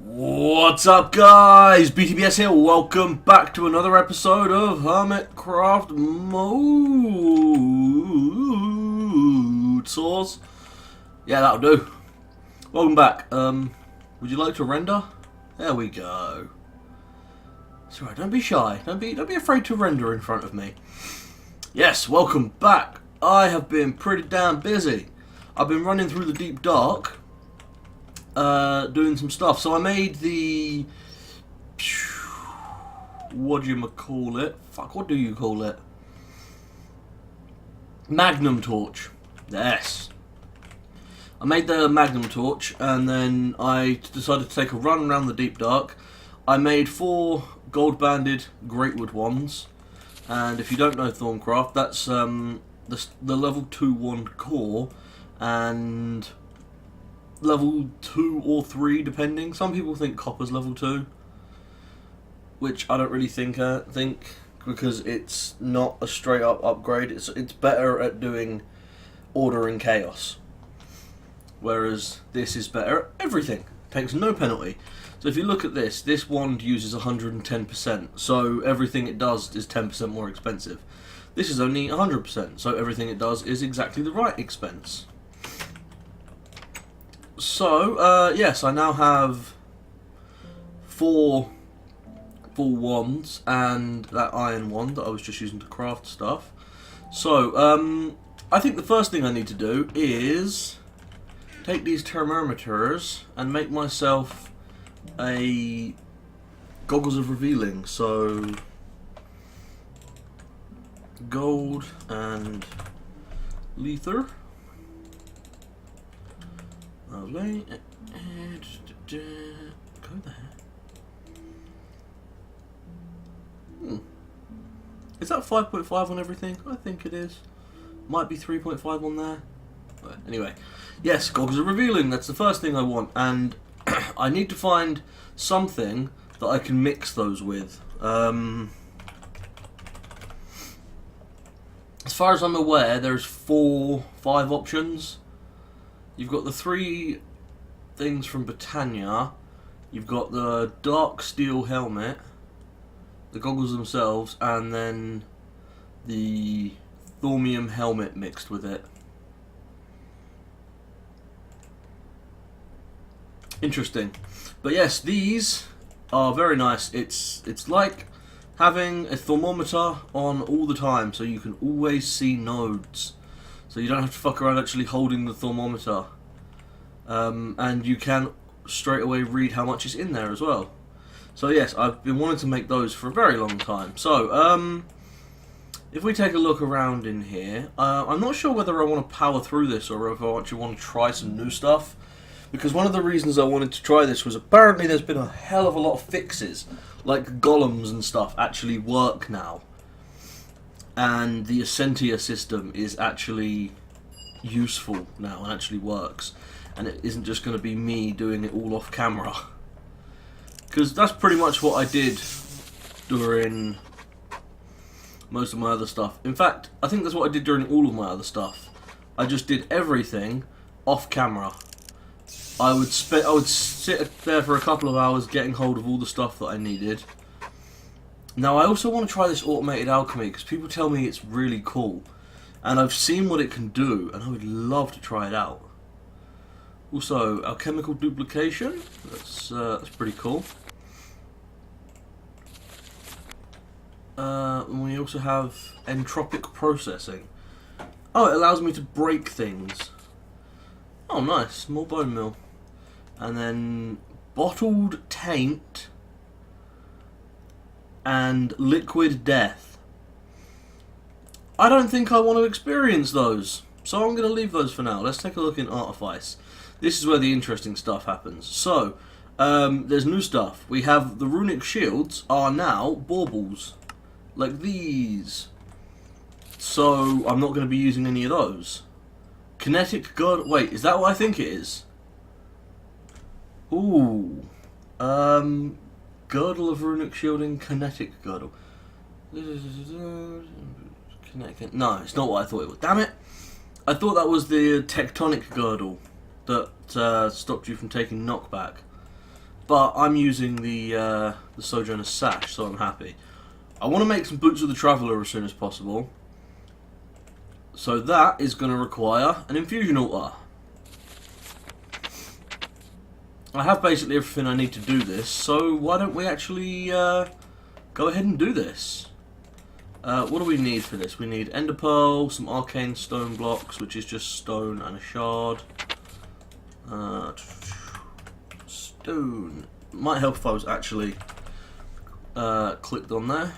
What's up, guys? BTBS here. Welcome back to another episode of Hermitcraft ModSauce. Yeah, that'll do. Welcome back. Would you like to render? There we go. It's alright. Don't be shy. Don't be afraid to render in front of me. Yes, welcome back. I have been pretty damn busy. I've been running through the deep dark. Doing some stuff. So I made the... what do you call it? Fuck, what do you call it? Magnum torch. Yes. I made the Magnum torch, and then I decided to take a run around the deep dark. I made 4 gold-banded Greatwood wands, and if you don't know Thorncraft, that's the level 2 wand core, and level 2 or 3 depending. Some people think copper's level 2, which I don't really think because it's not a straight up upgrade. It's better at doing order and chaos, whereas this is better at everything. Takes no penalty. So if you look at this wand uses 110%, so everything it does is 10% more expensive. This is only 100%, so everything it does is exactly the right expense. So, yes, I now have 4 full wands and that iron wand that I was just using to craft stuff. So, I think the first thing I need to do is take these thermometers and make myself a goggles of revealing. So, gold and leather. Lovely. Go there. Is that 5.5 on everything? I think it is. Might be 3.5 on there. But anyway, yes, goggles are revealing. That's the first thing I want, and I need to find something that I can mix those with. As far as I'm aware, there's 5 options. You've got the 3 things from Britannia. You've got the dark steel helmet, the goggles themselves, and then the thaumium helmet mixed with it. Interesting. But yes, these are very nice. It's like having a thermometer on all the time, so you can always see nodes. So you don't have to fuck around actually holding the thermometer. And you can straight away read how much is in there as well. So yes, I've been wanting to make those for a very long time. So, if we take a look around in here, I'm not sure whether I want to power through this or if I actually want to try some new stuff. Because one of the reasons I wanted to try this was apparently there's been a hell of a lot of fixes. Like golems and stuff actually work now. And the Essentia system is actually useful now and actually works, and it isn't just going to be me doing it all off camera, because that's pretty much what I did during most of my other stuff. In fact, I think that's what I did during all of my other stuff. I just did everything off camera. I would sit there for a couple of hours getting hold of all the stuff that I needed. Now, I also want to try this automated alchemy, because people tell me it's really cool. And I've seen what it can do, and I would love to try it out. Also, alchemical duplication. That's pretty cool. And we also have entropic processing. Oh, it allows me to break things. Oh, nice. More bone meal. And then bottled taint and liquid death. I don't think I want to experience those, so I'm going to leave those for now. Let's take a look in Artifice. This is where the interesting stuff happens. So, there's new stuff. We have the runic shields are now baubles, like these. So, I'm not going to be using any of those. Kinetic girdle. Wait, is that what I think it is? Ooh. Girdle of runic shielding, kinetic girdle. Kinetic. No, it's not what I thought it was. Damn it! I thought that was the tectonic girdle that stopped you from taking knockback. but I'm using the Sojourner Sash, so I'm happy. I want to make some Boots of the Traveller as soon as possible. So that is going to require an infusion altar. I have basically everything I need to do this, so why don't we actually go ahead and do this. What do we need for this? We need Ender Pearl, some Arcane Stone blocks, which is just stone and a shard. Stone. Might help if I was actually clicked on there.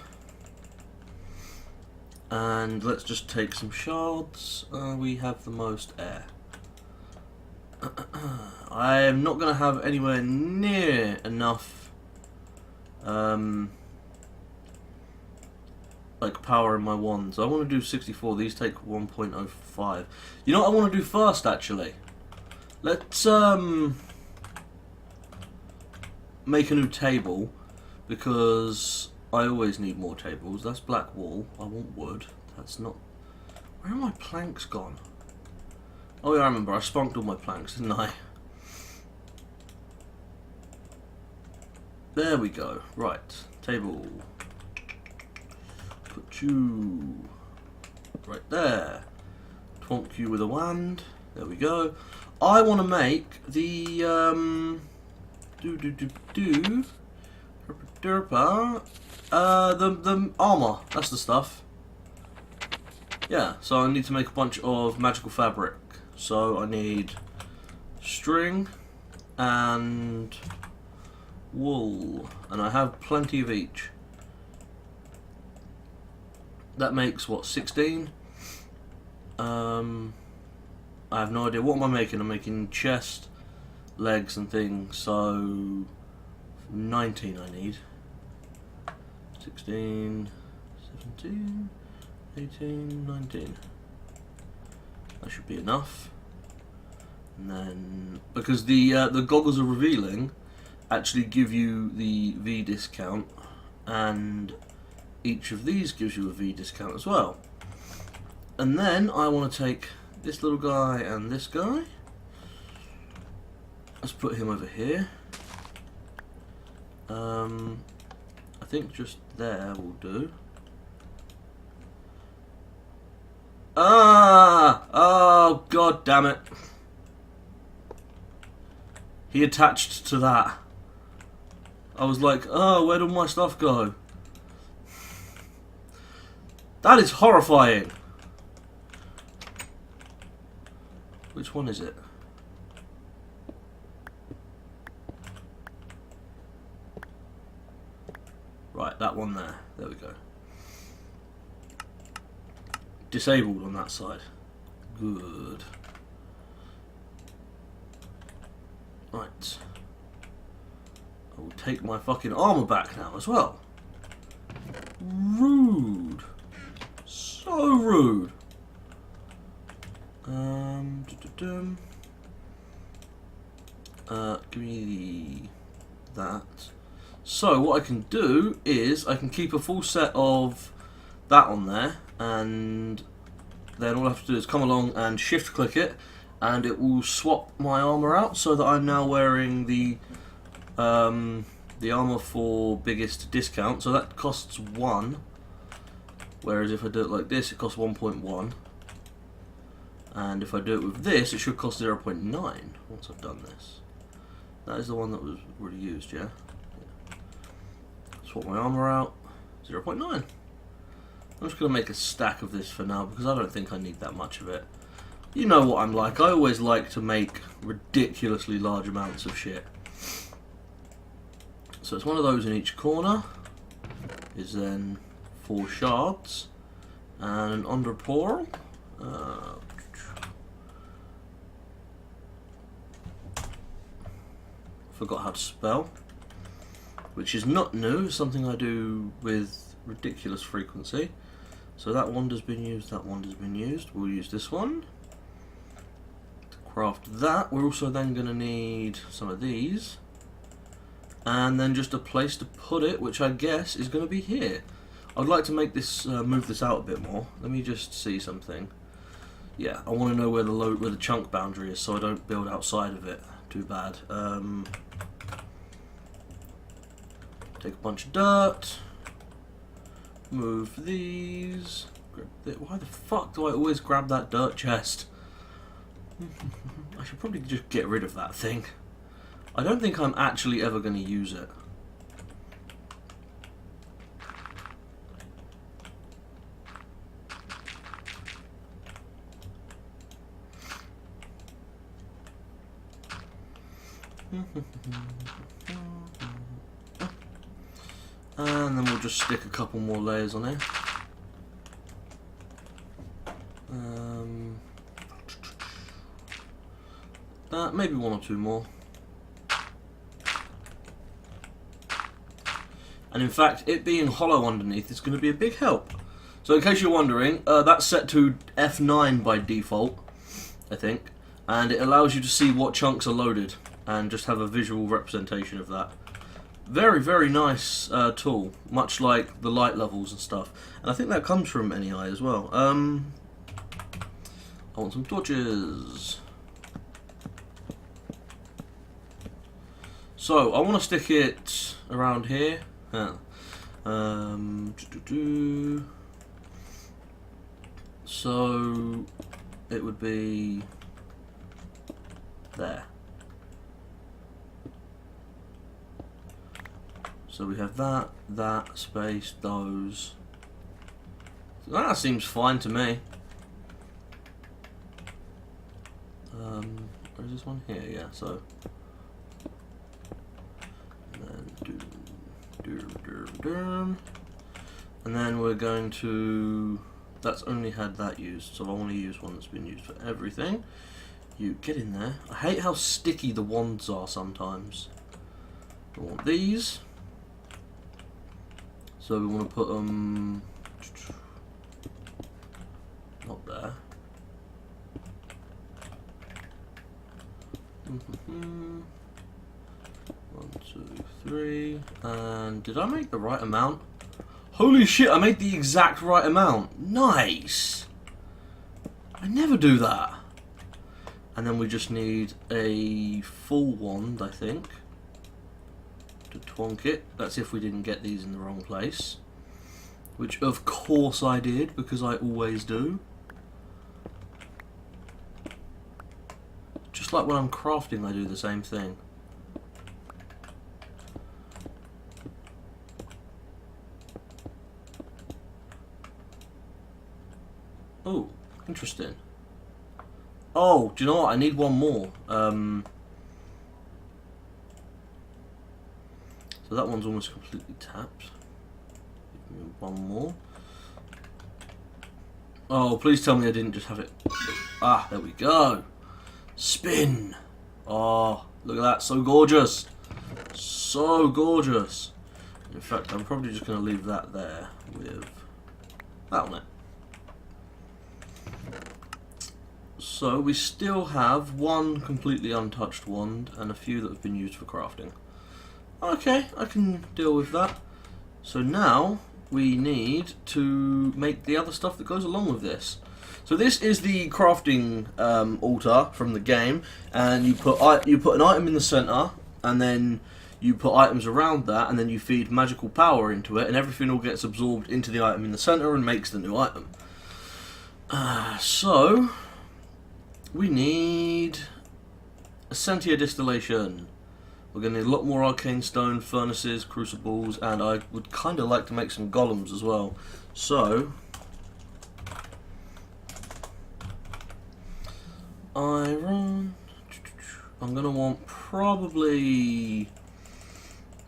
And let's just take some shards. We have the most air. I am not going to have anywhere near enough like power in my wands. I want to do 64. These take 1.05. You know what I want to do first, actually? Let's make a new table, because I always need more tables. That's black wool. I want wood. That's not... Where are my planks gone? Oh yeah, I remember. I spunked all my planks, didn't I? There we go. Right. Table. Put you right there. Twonk you with a wand. There we go. I want to make the the armor. That's the stuff. Yeah, so I need to make a bunch of magical fabric. So I need string and wool, and I have plenty of each. That makes what, 16? I have no idea. What am I making? I'm making chest, legs and things, so 19 I need. 16, 17, 18, 19. That should be enough. And then, because the goggles of revealing actually give you the V discount, and each of these gives you a V discount as well. And then I want to take this little guy and this guy. Let's put him over here. I think just there will do. Ah! Oh, god damn it. He attached to that. I was like, oh, where did my stuff go? That is horrifying. Which one is it? Right, that one there. There we go. Disabled on that side. Good. Right. I will take my fucking armor back now as well. Rude. So rude. Give me that. So what I can do is I can keep a full set of that on there, and then all I have to do is come along and shift click it, and it will swap my armor out so that I'm now wearing the armor for biggest discount. So that costs 1, whereas if I do it like this, it costs 1.1. And if I do it with this, it should cost 0.9 once I've done this. That is the one that was already used, yeah? Swap my armor out, 0.9. I'm just going to make a stack of this for now, because I don't think I need that much of it. You know what I'm like, I always like to make ridiculously large amounts of shit. So it's one of those in each corner, is then 4 shards, and an under pearl. Forgot how to spell, which is not new, something I do with ridiculous frequency. So that wander's been used, that wander's been used. We'll use this one to craft that. We're also then going to need some of these, and then just a place to put it, which I guess is going to be here. I'd like to make this move this out a bit more. Let me just see something. Yeah, I want to know where the chunk boundary is, so I don't build outside of it. Too bad. Take a bunch of dirt. Move these. Why the fuck do I always grab that dirt chest? I should probably just get rid of that thing. I don't think I'm actually ever going to use it. And then we'll just stick a couple more layers on here. Maybe one or two more. And in fact, it being hollow underneath is going to be a big help. So in case you're wondering, that's set to F9 by default, I think. And it allows you to see what chunks are loaded and just have a visual representation of that. Very, very nice tool, much like the light levels and stuff. And I think that comes from NEI as well. I want some torches. So I want to stick it around here. So it would be there. So we have that space, those. That seems fine to me. Where's this one? Here, yeah. So, and then and then we're going to. That's only had that used, so I want to use one that's been used for everything. You get in there. I hate how sticky the wands are sometimes. I want these. So we want to put them not there. One, two, three. And did I make the right amount? Holy shit, I made the exact right amount. Nice. I never do that. And then we just need a full wand, I think, to twonk it. That's if we didn't get these in the wrong place. Which of course I did, because I always do. Just like when I'm crafting, I do the same thing. Oh, interesting. Oh, do you know what? I need one more. So that one's almost completely tapped. Give me one more. Oh, please tell me I didn't just have it. Ah, there we go. Spin. Oh, look at that. So gorgeous. So gorgeous. In fact, I'm probably just going to leave that there with that on it. So we still have one completely untouched wand and a few that have been used for crafting. Okay, I can deal with that. So now we need to make the other stuff that goes along with this. So this is the crafting altar from the game, and you put an item in the center, and then you put items around that, and then you feed magical power into it, and everything all gets absorbed into the item in the center and makes the new item. So we need a Sentia distillation. We're going to need a lot more arcane stone, furnaces, crucibles, and I would kind of like to make some golems as well. So iron. I'm going to want probably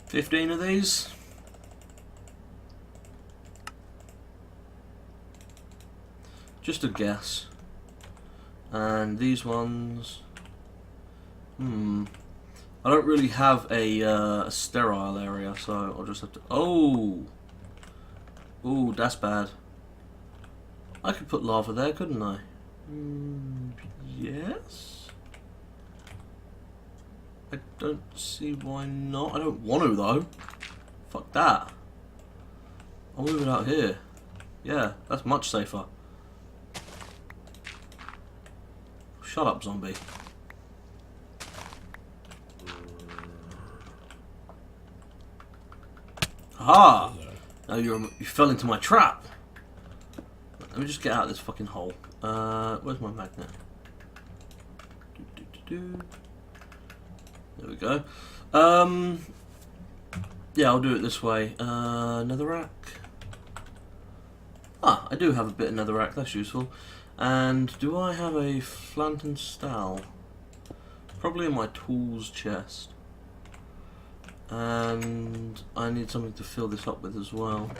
15 of these. Just a guess. And these ones, I don't really have a sterile area, so I'll just have to. Oh, that's bad. I could put lava there, couldn't I? Yes. I don't see why not. I don't want to though. Fuck that. I'll move it out here. Yeah, that's much safer. Shut up, zombie. Aha! Now you fell into my trap. Let me just get out of this fucking hole. Where's my magnet? There we go. Yeah, I'll do it this way. Netherrack. Ah, I do have a bit of netherrack. That's useful. And do I have a flint and steel? Probably in my tools chest. And I need something to fill this up with as well.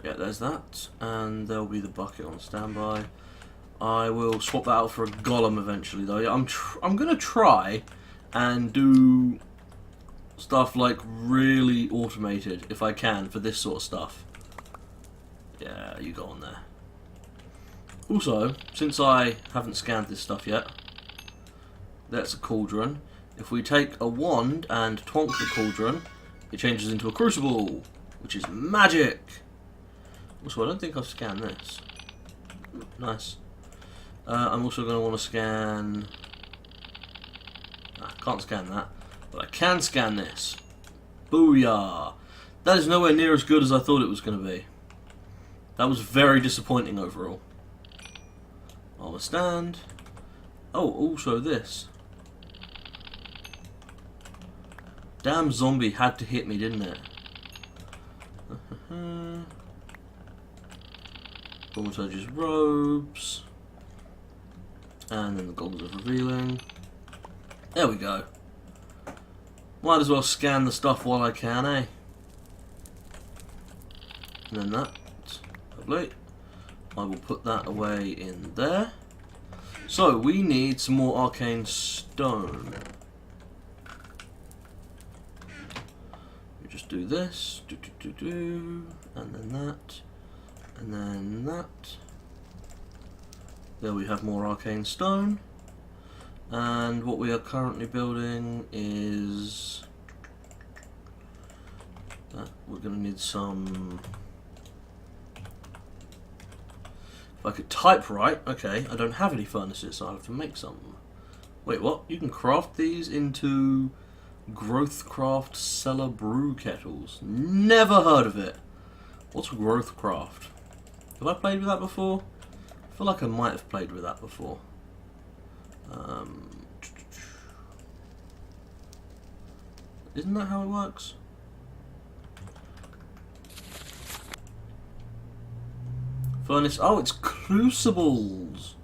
Yeah, there's that, and there'll be the bucket on standby. I will swap that out for a golem eventually, though. I'm gonna try and do stuff like really automated if I can for this sort of stuff. Yeah, you go on there. Also, since I haven't scanned this stuff yet, that's a cauldron. If we take a wand and twonk the cauldron, it changes into a crucible, which is magic. Also, I don't think I've scanned this. Nice. I'm also going to want to scan... I can't scan that, but I can scan this. Booyah! That is nowhere near as good as I thought it was going to be. That was very disappointing overall. Armor stand. Oh, also this. Damn zombie had to hit me, didn't it? Thaumaturge's robes. And then the goggles of revealing. There we go. Might as well scan the stuff while I can, eh? And then that. Lovely. I will put that away in there. So, we need some more arcane stone. We just do this. And then that. And then that. There we have more arcane stone. And what we are currently building is... we're going to need some... If I could type right, okay, I don't have any furnaces, so I'll have to make some. Wait, what? You can craft these into Growthcraft cellar brew kettles. Never heard of it. What's Growthcraft? Have I played with that before? I feel like I might have played with that before. Isn't that how it works? Furnace. Oh, it's crucibles.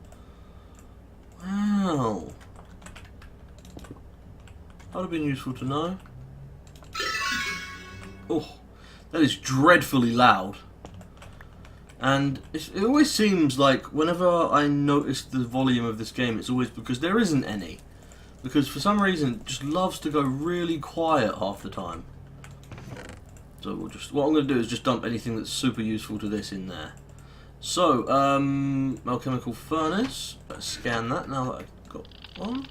Wow. That would have been useful to know. Oh, that is dreadfully loud. And it always seems like whenever I notice the volume of this game, it's always because there isn't any. Because for some reason, it just loves to go really quiet half the time. So we'll just, what I'm going to do is just dump anything that's super useful to this in there. So, alchemical furnace. Let's scan that now that I've got one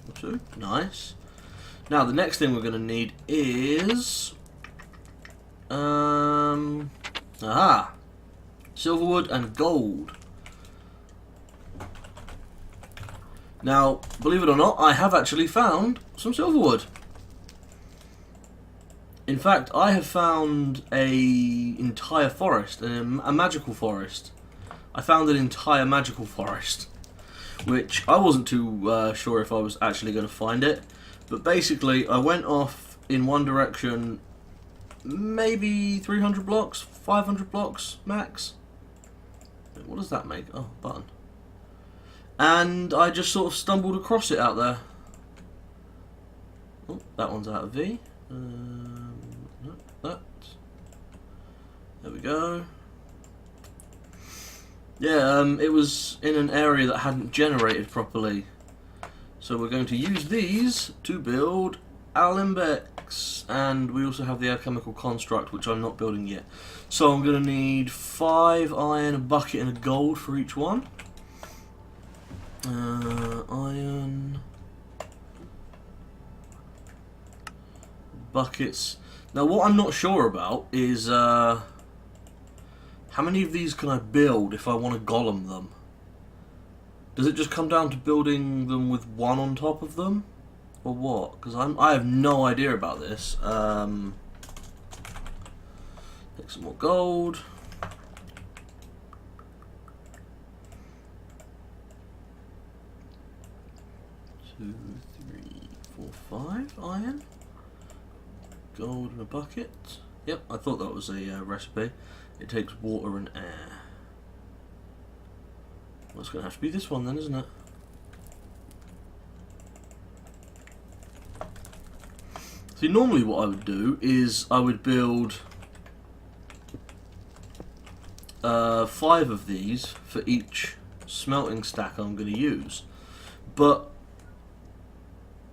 or two. Nice. Now the next thing we're going to need is... aha! Silverwood and gold. Now, believe it or not, I have actually found some silverwood. In fact, I have found an entire forest, a magical forest. I found an entire magical forest, which I wasn't too sure if I was actually going to find it. But basically, I went off in one direction, maybe 300 blocks, 500 blocks max. What does that make? Oh, button. And I just sort of stumbled across it out there. Oh, that one's out of V. No, that. There we go. Yeah, it was in an area that hadn't generated properly. So we're going to use these to build alembics. And we also have the alchemical construct, which I'm not building yet. So I'm going to need 5 iron, a bucket and a gold for each one. Iron... buckets. Now what I'm not sure about is how many of these can I build if I want to golem them? Does it just come down to building them with one on top of them? Or what? Because I have no idea about this. Take some more gold. Two, three, four, five iron. Gold in a bucket. Yep, I thought that was a recipe. It takes water and air. Well, it's going to have to be this one then, isn't it? See, normally what I would do is I would build 5 of these for each smelting stack I'm going to use. But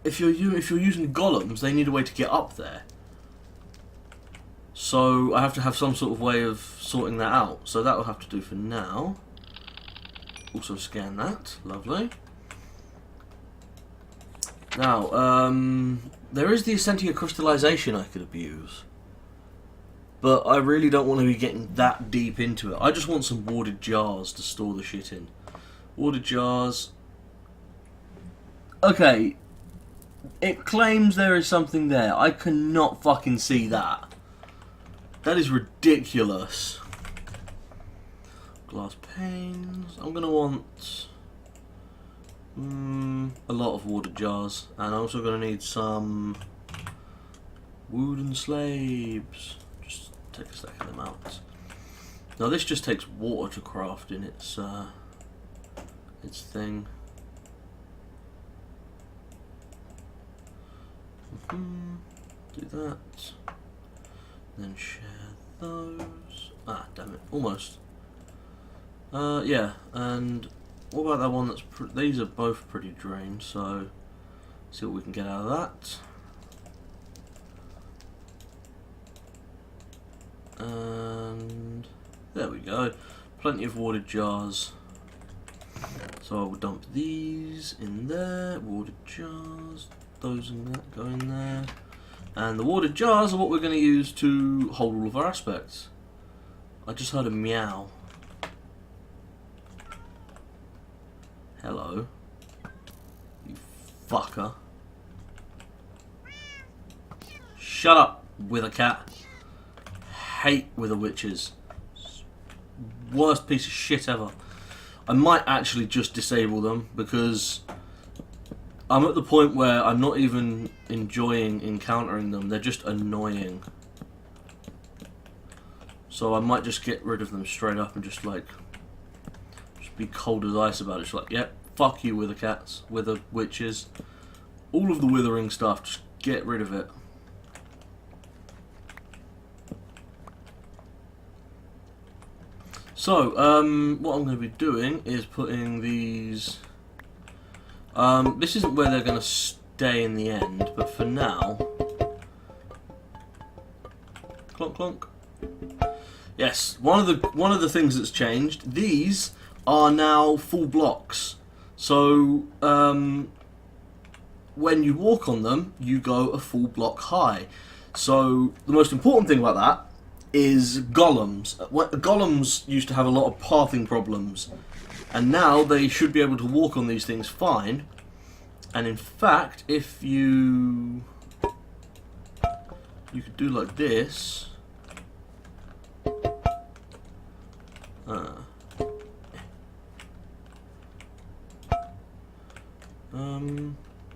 if you're using golems, they need a way to get up there. So I have to have some sort of way of sorting that out. So that will have to do for now. Also scan that. Lovely. Now, there is the Essentia crystallization I could abuse. But I really don't want to be getting that deep into it. I just want some warded jars to store the shit in. Warded jars. Okay. It claims there is something there. I cannot fucking see that. That is ridiculous. Glass panes. I'm going to want a lot of water jars. And I'm also going to need some wooden slabs. Just take a stack of them out. Now this just takes water to craft in its thing. Do that. Then share those. Ah, damn it. Almost. Yeah, and what about that one that's... These are both pretty drained, so... See what we can get out of that. And... There we go. Plenty of water jars. So I will dump these in there. Water jars. Those and that go in there. And the water jars are what we're going to use to hold all of our aspects. I just heard a meow. Hello. You fucker. Shut up, Wither Cat. Hate Wither Witches. Worst piece of shit ever. I might actually just disable them because I'm at the point where I'm not even enjoying encountering them. They're just annoying. So I might just get rid of them straight up and just like... Just be cold as ice about it. Just like, yep, fuck you Wither Cats, Wither Witches. All of the withering stuff, just get rid of it. So, what I'm going to be doing is putting these... this isn't where they're going to stay in the end, but for now... Clonk clonk. Yes, one of the things that's changed, these are now full blocks. So, when you walk on them, you go a full block high. So, the most important thing about that is golems. Golems used to have a lot of pathing problems, and now they should be able to walk on these things fine. And in fact, if you could do like this.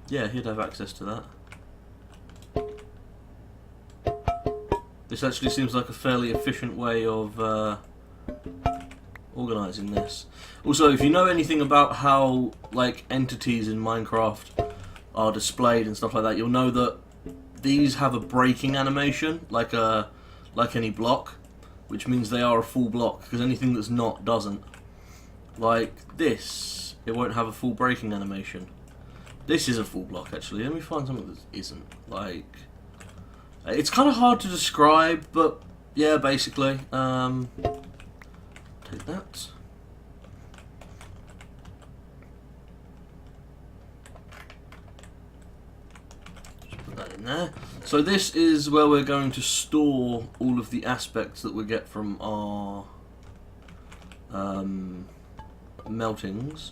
Yeah, he'd have access to that. This actually seems like a fairly efficient way of organising this. Also, if you know anything about how like entities in Minecraft are displayed and stuff like that, you'll know that these have a breaking animation, like any block, which means they are a full block, because anything that's not doesn't. Like this, it won't have a full breaking animation. This is a full block, actually. Let me find something that isn't. Like, it's kind of hard to describe, but yeah, basically. Take that. Just put that in there. So this is where we're going to store all of the aspects that we get from our meltings.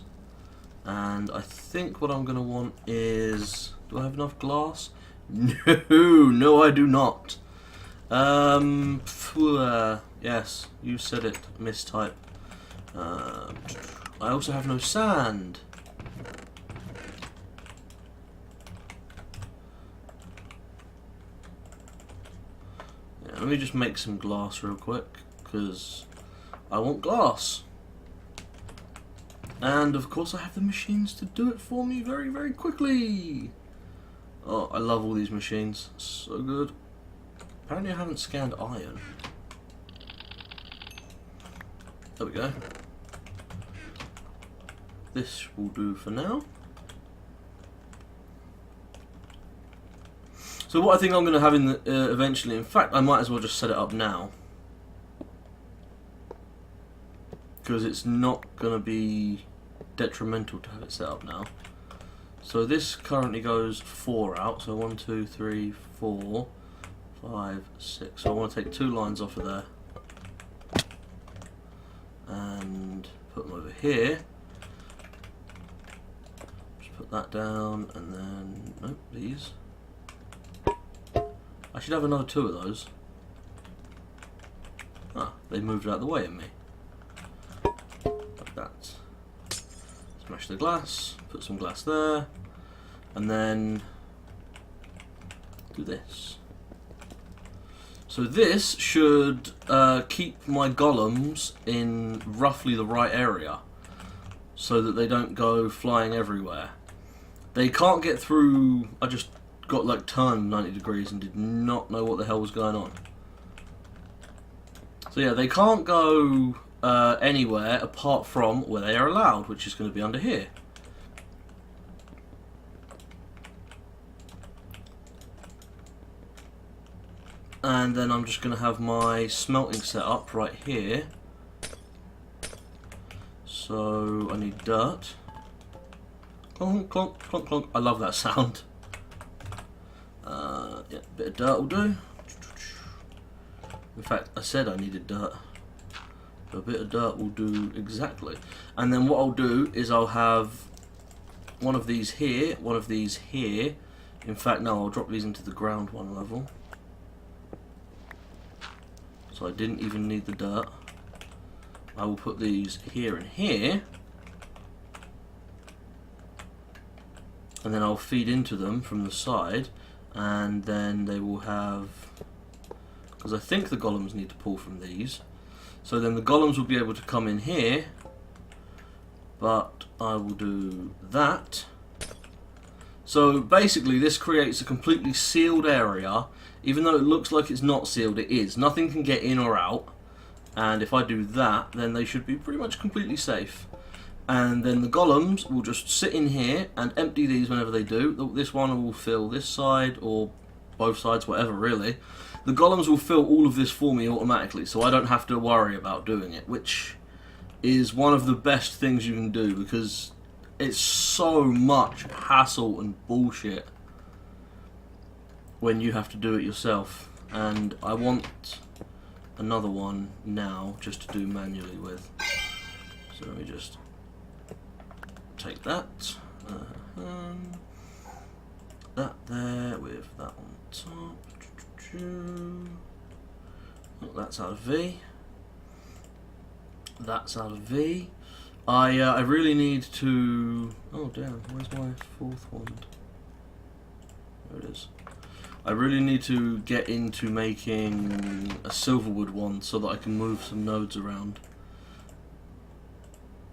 And I think what I'm going to want is... Do I have enough glass? No, I do not. Yes, you said it. Mistype. I also have no sand. Yeah, let me just make some glass real quick, because I want glass. And of course I have the machines to do it for me very, very quickly. Oh, I love all these machines. So good. Apparently I haven't scanned iron. There we go. This will do for now. So what I think I'm going to have in the, eventually, in fact I might as well just set it up now. Because it's not going to be detrimental to have it set up now. So this currently goes 4 out, so 1, 2, 3, 4, 5, 6. So I want to take 2 lines off of there. And put them over here. Put that down, and then, nope, these. I should have another 2 of those. Ah, they moved out of the way of me. Like that. Smash the glass, put some glass there, and then do this. So this should keep my golems in roughly the right area, so that they don't go flying everywhere. They can't get through. I just got like turned 90 degrees and did not know what the hell was going on. So yeah, they can't go anywhere apart from where they are allowed, which is going to be under here. And then I'm just going to have my smelting set up right here. So I need dirt. Clonk, clonk, clonk, clonk. I love that sound. Yeah, a bit of dirt will do. In fact, I said I needed dirt. A bit of dirt will do exactly. And then what I'll do is I'll have one of these here, one of these here. In fact, no, I'll drop these into the ground 1 level. So I didn't even need the dirt. I will put these here and here. And then I'll feed into them from the side. And then they will have... because I think the golems need to pull from these. So then the golems will be able to come in here. But I will do that. So basically this creates a completely sealed area. Even though it looks like it's not sealed, it is. Nothing can get in or out. And if I do that, then they should be pretty much completely safe. And then the golems will just sit in here and empty these whenever they do. This one will fill this side, or both sides, whatever really. The golems will fill all of this for me automatically, so I don't have to worry about doing it, which is one of the best things you can do, because it's so much hassle and bullshit when you have to do it yourself. And I want another one now just to do manually with. So let me just take that, that there with that on top. Oh, that's out of V. That's out of V. I really need to... oh damn, where's my 4th wand? There it is. I really need to get into making a silverwood wand so that I can move some nodes around.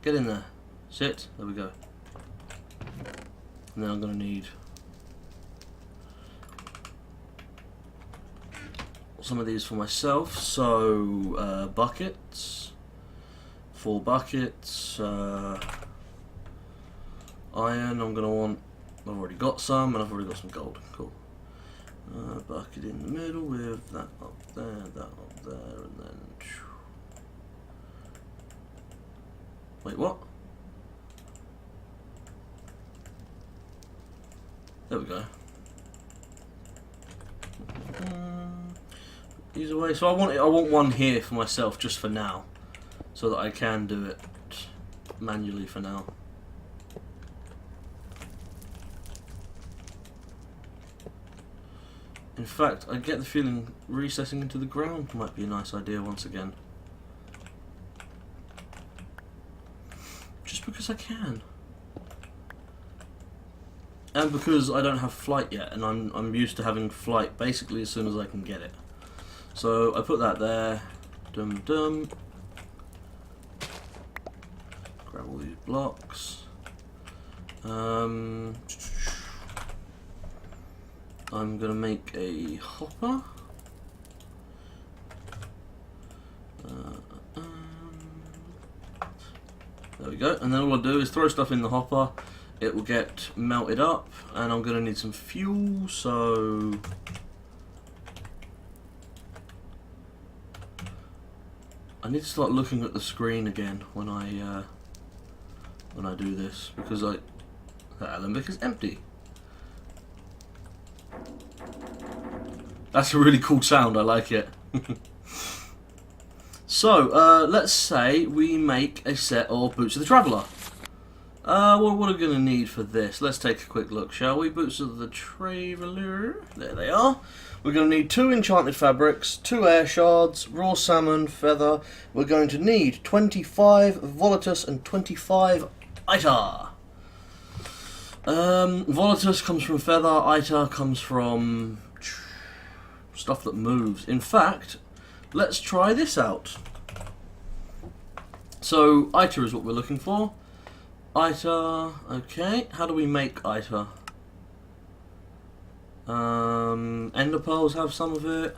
Get in there. Sit. There we go. And then I'm going to need some of these for myself. So, buckets. 4 buckets. Iron, I'm going to want... I've already got some, and I've already got some gold. Cool. Bucket in the middle with that up there, and then... wait, what? There we go. These away. So I want one here for myself just for now, so that I can do it manually for now. In fact, I get the feeling recessing into the ground might be a nice idea once again. Just because I can. And because I don't have flight yet, and I'm used to having flight basically as soon as I can get it. So I put that there. Dum dum. Grab all these blocks. I'm gonna make a hopper. There we go. And then all I do is throw stuff in the hopper. It will get melted up, and I'm gonna need some fuel. So I need to start looking at the screen again when I do this, because the alembic is empty. That's a really cool sound. I like it. So let's say we make a set of Boots of the Traveller. What are we going to need for this? Let's take a quick look, shall we? Boots of the Traveller. There they are. We're going to need 2 enchanted fabrics, 2 air shards, raw salmon, feather. We're going to need 25 volatus and 25 iter. Volatus comes from feather, iter comes from stuff that moves. In fact, let's try this out. So, iter is what we're looking for. Iter, okay. How do we make iter? Ender pearls have some of it.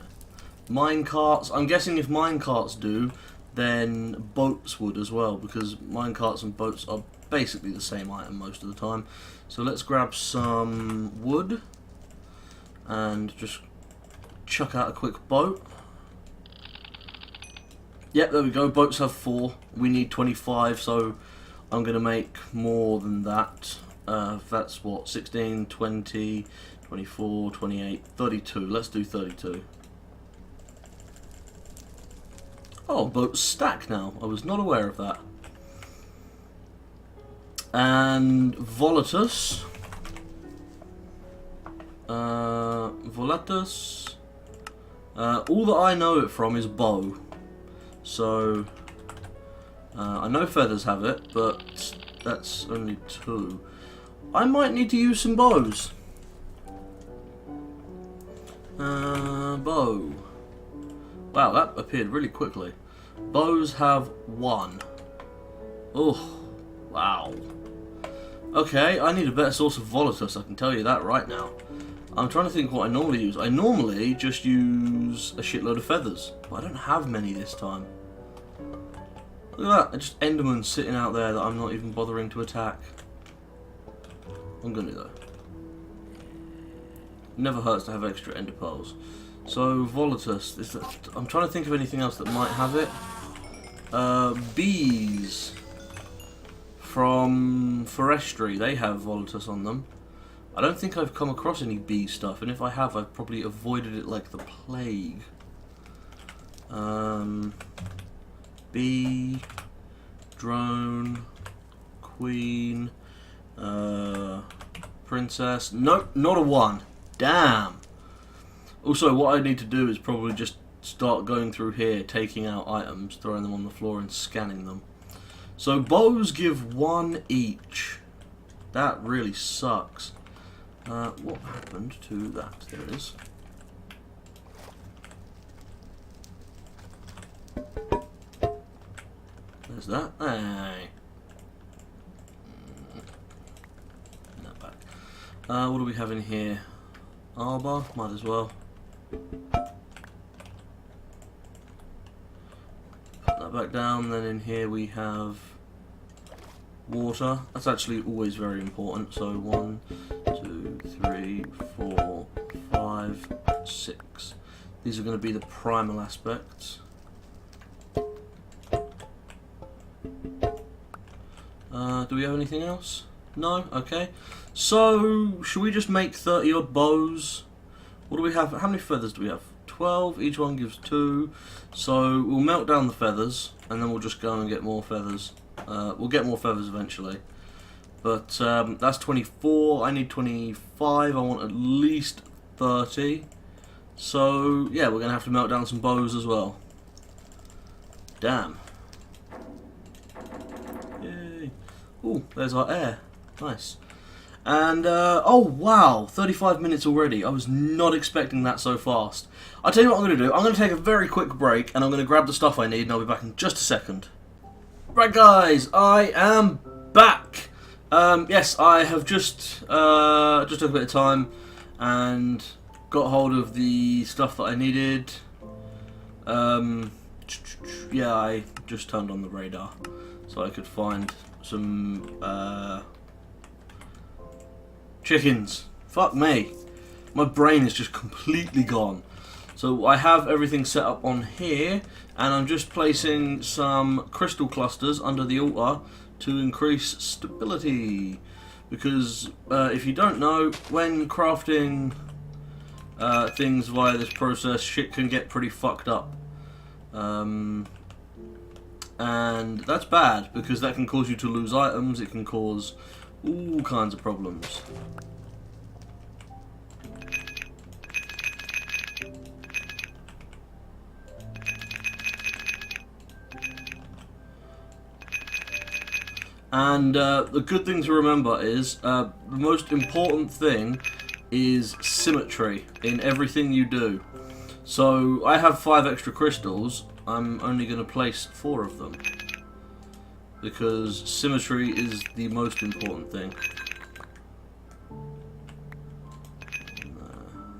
Mine carts. I'm guessing if mine carts do, then boats would as well, because mine carts and boats are basically the same item most of the time. So let's grab some wood and just chuck out a quick boat. Yep, there we go. Boats have 4. We need 25, so I'm going to make more than that. That's what, 16, 20, 24, 28, 32. Let's do 32. Oh, boats stack now. I was not aware of that. And volatus. Volatus. All that I know it from is bow. So I know feathers have it, but that's only 2. I might need to use some bows. Bow. Wow, that appeared really quickly. Bows have 1. Oh, wow. Okay, I need a better source of volatus, I can tell you that right now. I'm trying to think what I normally use. I normally just use a shitload of feathers, but I don't have many this time. Look at that, just Enderman sitting out there that I'm not even bothering to attack. I'm gonna though. Never hurts to have extra ender pearls. So volatus. I'm trying to think of anything else that might have it. Bees from forestry. They have volatus on them. I don't think I've come across any bee stuff, and if I have, I've probably avoided it like the plague. Bee, drone, queen, princess. Nope, not a 1. Damn. Also, what I need to do is probably just start going through here, taking out items, throwing them on the floor and scanning them. So bows give 1 each. That really sucks. What happened to that? There it is. There's that. Hey. That back. What do we have in here? Arbor? Might as well. Put that back down. Then in here we have water. That's actually always very important. So 1, 2, 3, 4, 5, 6. These are going to be the primal aspects. Do we have anything else? No? Okay. So, should we just make 30 odd bows? What do we have? How many feathers do we have? 12. Each one gives 2. So, we'll melt down the feathers, and then we'll just go and get more feathers. We'll get more feathers eventually. But that's 24. I need 25. I want at least 30. So yeah, we're gonna have to melt down some bows as well. Damn. Yay. Ooh, there's our air. Nice. And oh wow, 35 minutes already. I was not expecting that so fast. I'll tell you what I'm gonna do. I'm gonna take a very quick break and I'm gonna grab the stuff I need and I'll be back in just a second. Right guys, I am back. Yes, I have just took a bit of time and got hold of the stuff that I needed. Yeah, I just turned on the radar so I could find some chickens. Fuck me. My brain is just completely gone. So I have everything set up on here and I'm just placing some crystal clusters under the altar to increase stability. Because if you don't know, when crafting things via this process, shit can get pretty fucked up. And that's bad because that can cause you to lose items, it can cause all kinds of problems. And the good thing to remember is the most important thing is symmetry in everything you do. So I have 5 extra crystals. I'm only going to place 4 of them because symmetry is the most important thing.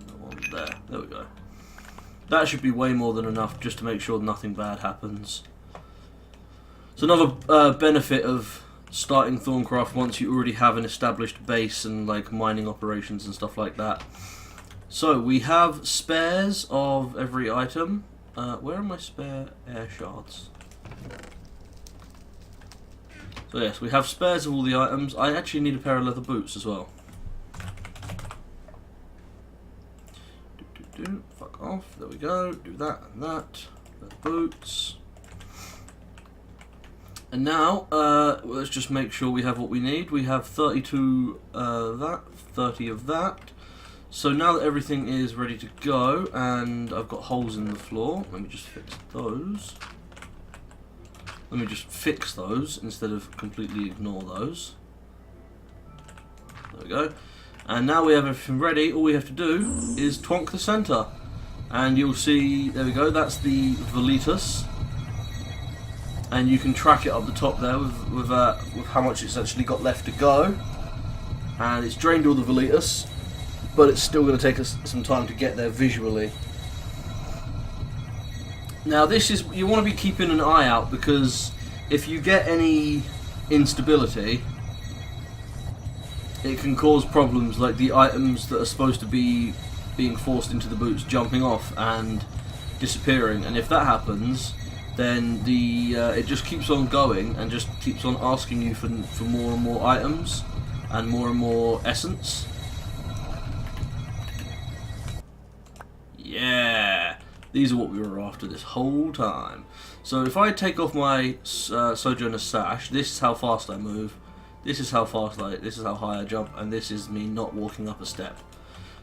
That one there. There we go. That should be way more than enough just to make sure nothing bad happens. It's another benefit of starting Thorncraft once you already have an established base and like mining operations and stuff like that. So we have spares of every item. Where are my spare air shards? So yes, we have spares of all the items. I actually need a pair of leather boots as well. Fuck off. There we go. Do that and that. Leather boots. And now, let's just make sure we have what we need. We have 32 that, 30 of that. So now that everything is ready to go, and I've got holes in the floor, let me just fix those. Let me just fix those instead of completely ignore those. There we go. And now we have everything ready. All we have to do is twonk the center. And you'll see, there we go, that's the Velitas. And you can track it up the top there with how much it's actually got left to go. And it's drained all the Velitas, but it's still going to take us some time to get there visually. Now this is, you want to be keeping an eye out because if you get any instability, it can cause problems like the items that are supposed to be being forced into the boots jumping off and disappearing, and if that happens, then it just keeps on going and just keeps on asking you for more and more items and more essence. Yeah, these are what we were after this whole time. So if I take off my Sojourner Sash, this is how fast I move, this is how high I jump, and this is me not walking up a step.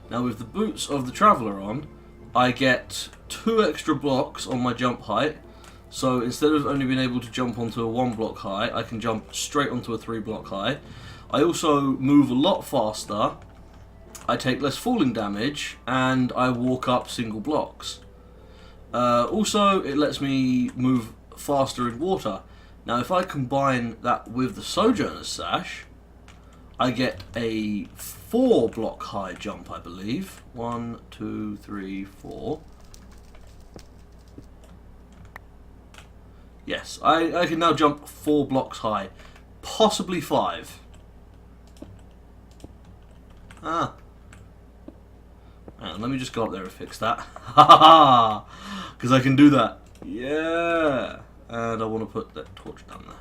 Now with the boots of the Traveller on, I get 2 extra blocks on my jump height. So instead of only being able to jump onto a 1 block high, I can jump straight onto a 3 block high. I also move a lot faster, I take less falling damage, and I walk up single blocks. Also, it lets me move faster in water. Now if I combine that with the Sojourner's Sash, I get a 4 block high jump, I believe. 1, 2, 3, 4. Yes, I can now jump 4 blocks high, possibly 5. Ah. And let me just go up there and fix that. Ha ha ha! Because I can do that. Yeah! And I want to put that torch down there.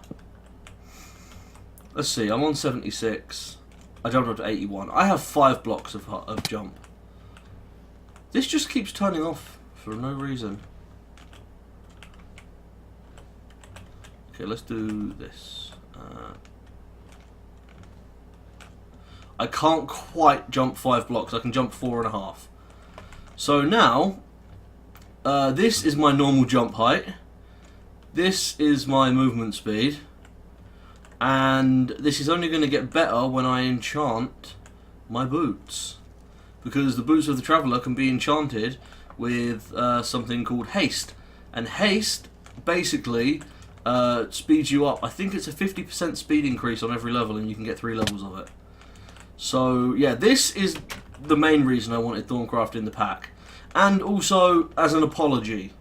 Let's see, I'm on 76. I jumped up to 81. I have 5 blocks of jump. This just keeps turning off for no reason. Okay, let's do this. I can't quite jump 5 blocks. I can jump 4.5. So now, this is my normal jump height. This is my movement speed. And this is only going to get better when I enchant my boots. Because the boots of the Traveller can be enchanted with something called haste. And haste basically speeds you up. I think it's a 50% speed increase on every level, and you can get 3 levels of it. So yeah, this is the main reason I wanted Thorncraft in the pack. And also as an apology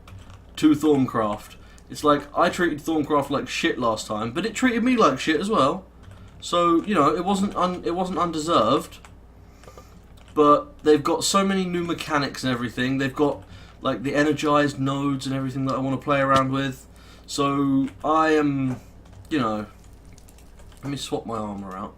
to Thorncraft. It's like, I treated Thorncraft like shit last time, but it treated me like shit as well. So, you know, it wasn't undeserved. But they've got so many new mechanics and everything. They've got like the energized nodes and everything that I want to play around with. So I am, you know, let me swap my armor out.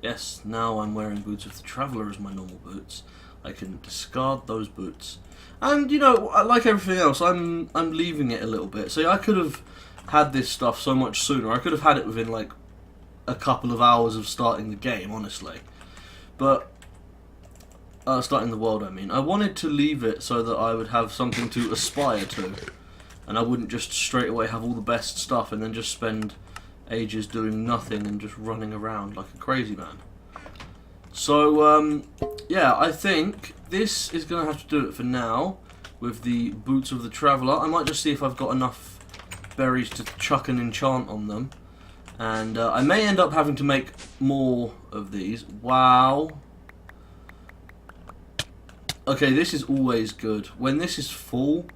Yes, now I'm wearing boots of the Traveller as my normal boots. I can discard those boots. And, you know, like everything else, I'm leaving it a little bit. So I could have had this stuff so much sooner. I could have had it within, like, a couple of hours of starting the game, honestly. But, starting the world, I mean. I wanted to leave it so that I would have something to aspire to. And I wouldn't just straight away have all the best stuff and then just spend ages doing nothing and just running around like a crazy man. So, yeah, I think this is going to have to do it for now with the boots of the Traveller. I might just see if I've got enough berries to chuck an enchant on them. And I may end up having to make more of these. Wow. Okay, this is always good. When this is full,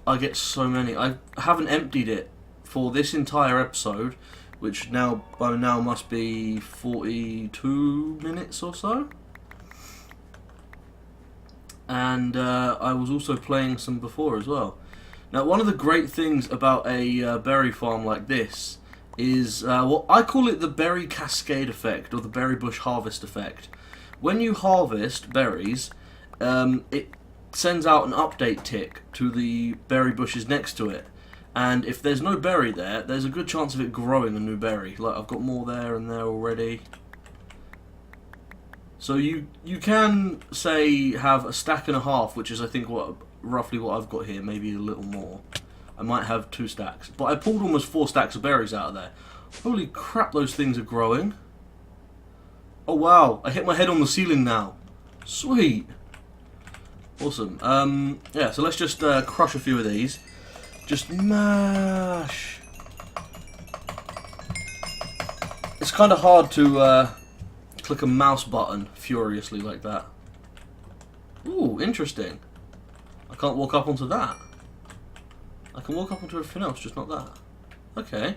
I get so many. I haven't emptied it for this entire episode, which now by now must be 42 minutes or so. And I was also playing some before as well. Now, one of the great things about a berry farm like this is, well, I call it the berry cascade effect, or the berry bush harvest effect. When you harvest berries, it sends out an update tick to the berry bushes next to it. And if there's no berry there, there's a good chance of it growing a new berry. Like, I've got more there and there already. So you can, say, have a stack and a half, which is, I think, roughly what I've got here, maybe a little more. I might have 2 stacks. But I pulled almost 4 stacks of berries out of there. Holy crap, those things are growing. Oh, wow. I hit my head on the ceiling now. Sweet. Awesome. Yeah, so let's just crush a few of these. Just mash. It's kind of hard to click a mouse button furiously like that. Ooh, interesting. I can't walk up onto that. I can walk up onto everything else, just not that. Okay.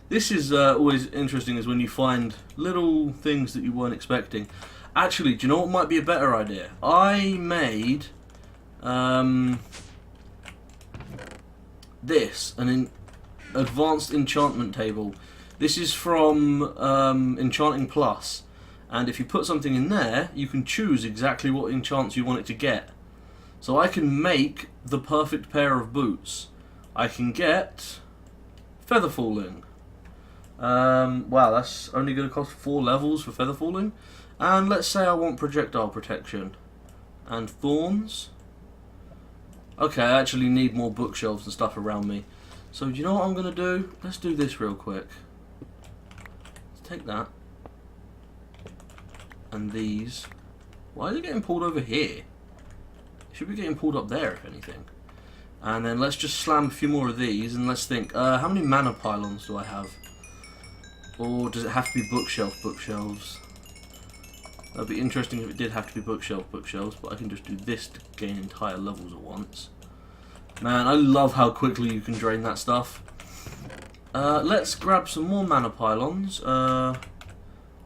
This is always interesting, is when you find little things that you weren't expecting. Actually, do you know what might be a better idea? I made this, an advanced enchantment table. This is from Enchanting Plus, and if you put something in there, you can choose exactly what enchants you want it to get. So I can make the perfect pair of boots. I can get feather falling. Wow, that's only going to cost 4 levels for feather falling. And let's say I want projectile protection and thorns. Okay, I actually need more bookshelves and stuff around me. So, do you know what I'm going to do? Let's do this real quick. Let's take that. And these. Why is it getting pulled over here? It should be getting pulled up there, if anything. And then let's just slam a few more of these, and let's think, how many mana pylons do I have? Or does it have to be bookshelves? That'd be interesting if it did have to be bookshelves, but I can just do this to gain entire levels at once. Man, I love how quickly you can drain that stuff. Let's grab some more mana pylons. I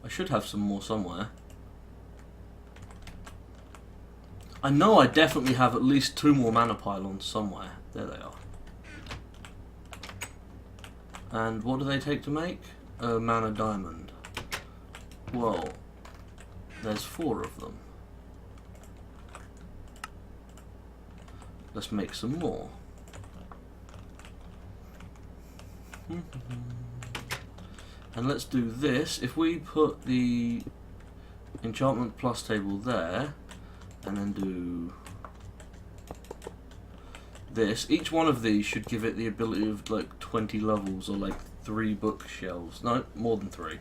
should have some more somewhere. I know I definitely have at least 2 more mana pylons somewhere. There they are. And what do they take to make? A mana diamond. Well, there's 4 of them. Let's make some more. And let's do this. If we put the enchantment plus table there, and then do this. Each one of these should give it the ability of like 20 levels or like 3 bookshelves. No, more than 3.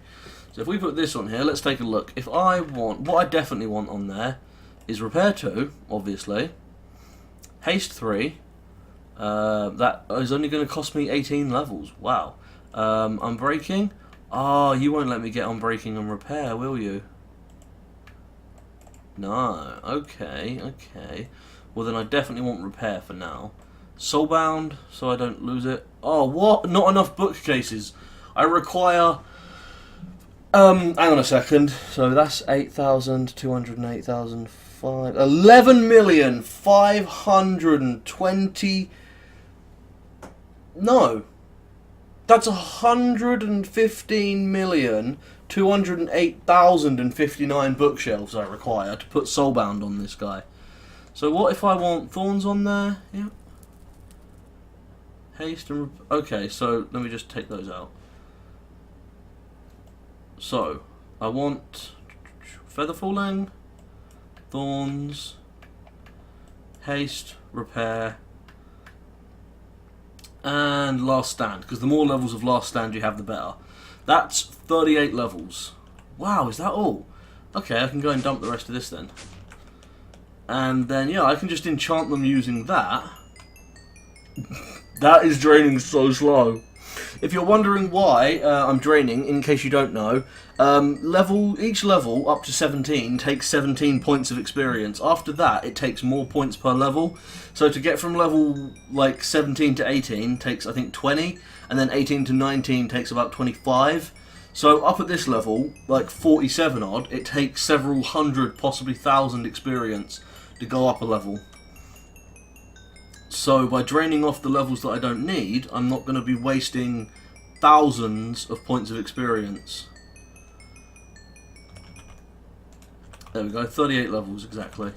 So if we put this on here, let's take a look. If I want, what I definitely want on there is repair 2, obviously. Haste 3. That is only going to cost me 18 levels. Wow. Unbreaking. Ah, you won't let me get unbreaking and repair, will you? No. Okay, okay. Well, then I definitely want repair for now. Soulbound, so I don't lose it. Oh, what? Not enough bookcases. I require... hang on a second. So that's 8,208,005... 11,520... No. That's 115,208,059 bookshelves I require to put Soulbound on this guy. So what if I want Thorns on there? Yeah. Haste and... Okay, so let me just take those out. So, I want Feather Falling, Thorns, Haste, Repair, and Last Stand, because the more levels of Last Stand you have, the better. That's 38 levels. Wow, is that all? Okay, I can go and dump the rest of this then. And then, yeah, I can just enchant them using that. That is draining so slow. If you're wondering why I'm draining, in case you don't know, each level up to 17 takes 17 points of experience. After that, it takes more points per level. So to get from level like 17 to 18 takes, I think, 20, and then 18 to 19 takes about 25. So up at this level, like 47 odd, it takes several hundred, possibly 1,000 experience to go up a level. So by draining off the levels that I don't need, I'm not going to be wasting thousands of points of experience. There we go, 38 levels exactly.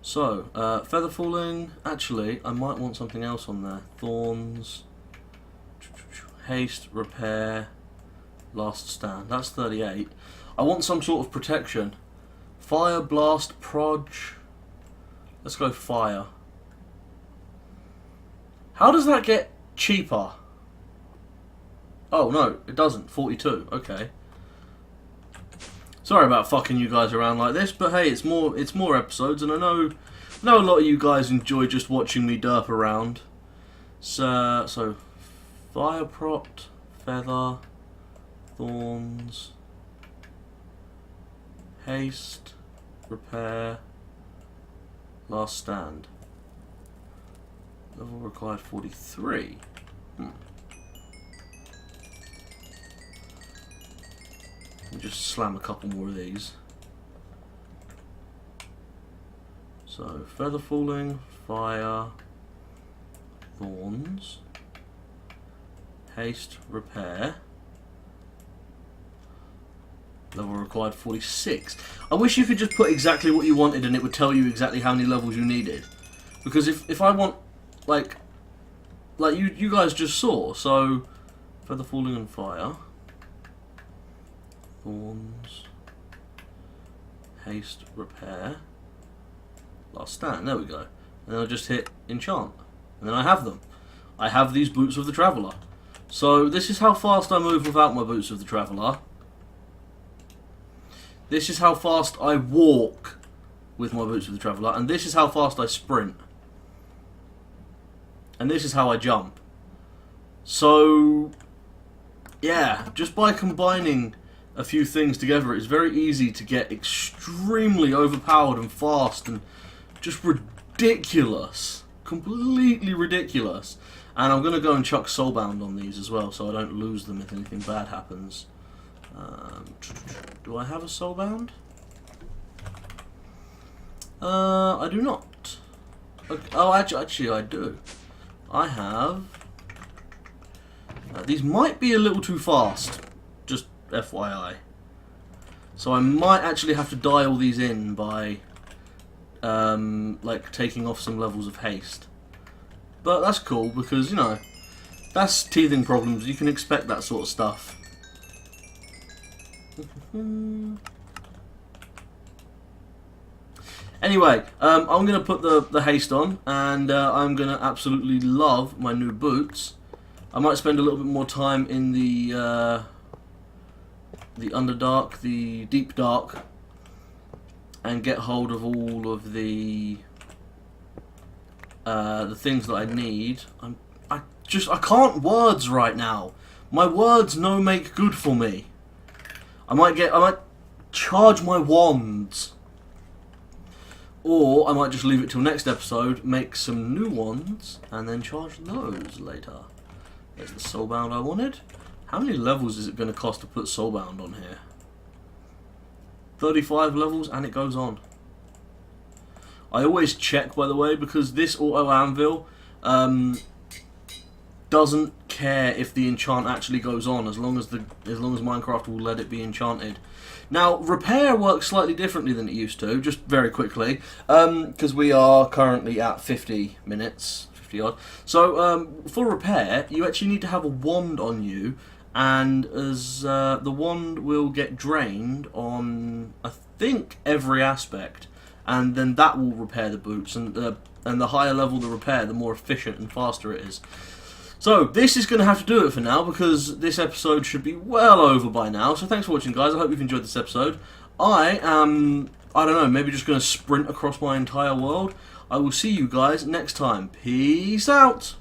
So, Feather Falling, actually, I might want something else on there. Thorns, Haste, Repair, Last Stand, that's 38. I want some sort of protection. Fire, Blast, Proj. Let's go Fire. How does that get cheaper? Oh no, it doesn't. 42. Okay. Sorry about fucking you guys around like this, but hey, it's more episodes, and I know a lot of you guys enjoy just watching me derp around. So Fire Propped, Feather, Thorns, Haste, Repair, Last Stand. Level required 43. Let me just slam a couple more of these. So, Feather Falling, Fire, Thorns, Haste, Repair. Level required 46. I wish you could just put exactly what you wanted and it would tell you exactly how many levels you needed. Because if I want, like you guys just saw, so Feather Falling and Fire, Thorns, Haste, Repair, Last Stand, there we go. And then I just hit Enchant. And then I have them. I have these Boots of the Traveller. So this is how fast I move without my Boots of the Traveller. This is how fast I walk with my Boots of the Traveller, and this is how fast I sprint. And this is how I jump. So, yeah, just by combining a few things together, it's very easy to get extremely overpowered and fast and just ridiculous. Completely ridiculous. And I'm going to go and chuck Soulbound on these as well, so I don't lose them if anything bad happens. Do I have a Soulbound? I do not. Okay. Oh, actually I do. I have... these might be a little too fast, just FYI. So I might actually have to dial these in by, like, taking off some levels of haste. But that's cool, because, you know, that's teething problems. You can expect that sort of stuff. Anyway, I'm going to put the haste on, and I'm going to absolutely love my new boots. I might spend a little bit more time in the Underdark, the Deep Dark, and get hold of all of the things that I need. I can't words right now. My words no make good for me. I might charge my wands. Or I might just leave it till next episode, make some new ones, and then charge those later. There's the soulbound I wanted. How many levels is it going to cost to put soulbound on here? 35 levels, and it goes on. I always check, by the way, because this auto anvil doesn't care if the enchant actually goes on, as long as Minecraft will let it be enchanted. Now, repair works slightly differently than it used to, just very quickly, because we are currently at 50 minutes, 50 odd. So, for repair, you actually need to have a wand on you, and as the wand will get drained on, I think, every aspect, and then that will repair the boots, and the higher level the repair, the more efficient and faster it is. So, this is going to have to do it for now, because this episode should be well over by now. So, thanks for watching, guys. I hope you've enjoyed this episode. I am, I don't know, maybe just going to sprint across my entire world. I will see you guys next time. Peace out!